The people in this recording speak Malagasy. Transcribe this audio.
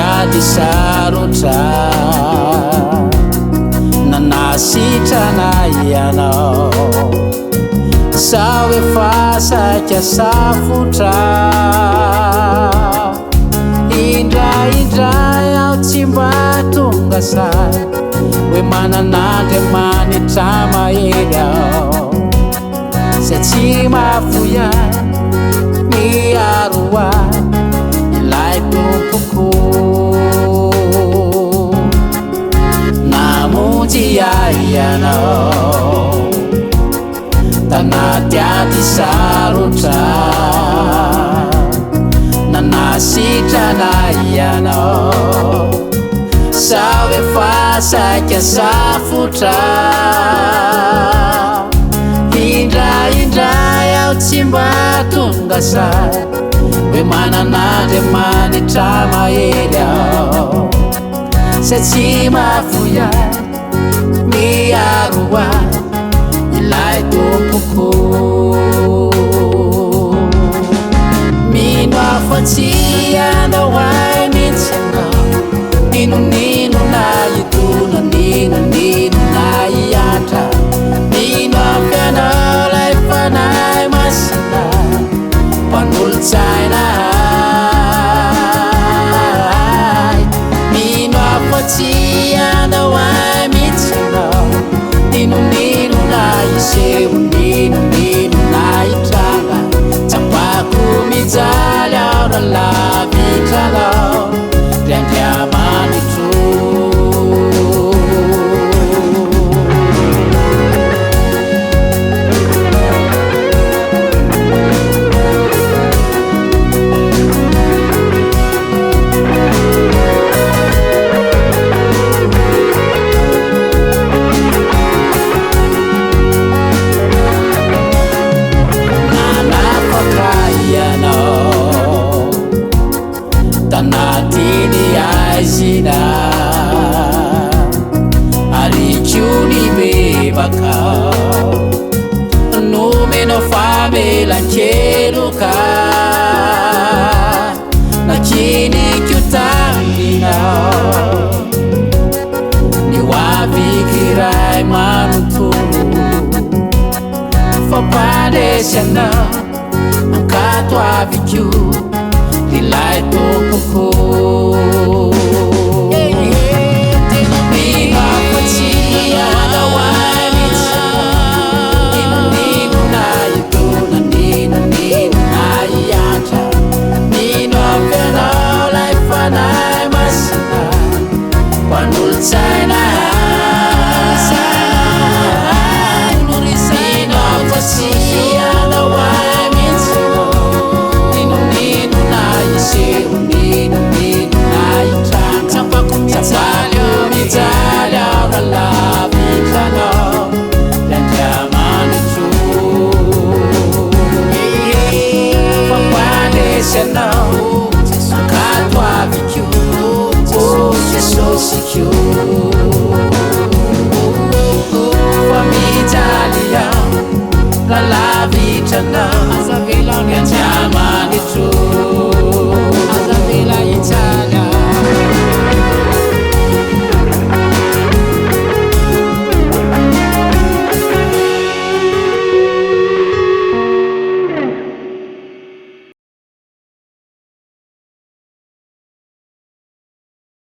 tiady sarotra nanasitrana ianao sao efa saika safotra indray aho tsy mba tonga say hoe manan'Andriamanitra mahery aho zay tsy mahafoy ahy miaro ahy ilay tompoko namonjy ahy ianao tanaty ady sarotra nanasitrana ianao sao efa saika safotra indray aho tsy mba tonga say hoe manan'Andriamanitra mahery aho zay tsy mahafoy ahy miaro ahy ilay tompoko mino afatsy andao ahy mihitsy anao ninonino na itono ninonino na iatra mino afy anao lay fanahy masina mpanolo-tsaina ahy mino afatsy andao ahy mihitsy anao ninonino na iseho ninonino na itranga tsapako mijaly ao nalavitranao ry Andriamanitro tanatiny aizina arikiony bebakao nomeno famelan-keloka nakinikio taminao ny hoaviky ray manontolo fampandresy anao ankato avikio ilay tompoko mino afatsy andao ahy mihitsy ninonino na itona ninonino na iatra mino afy anao lay fanahy masina mpanolo-tsaina mino afatsy andao ahy mihitsy ninonino na iseho ninonino na itranga tsapako mijaly ao nalavitranao ry Andriamanitro fampandresy anao ankato avikio o Jesosy kio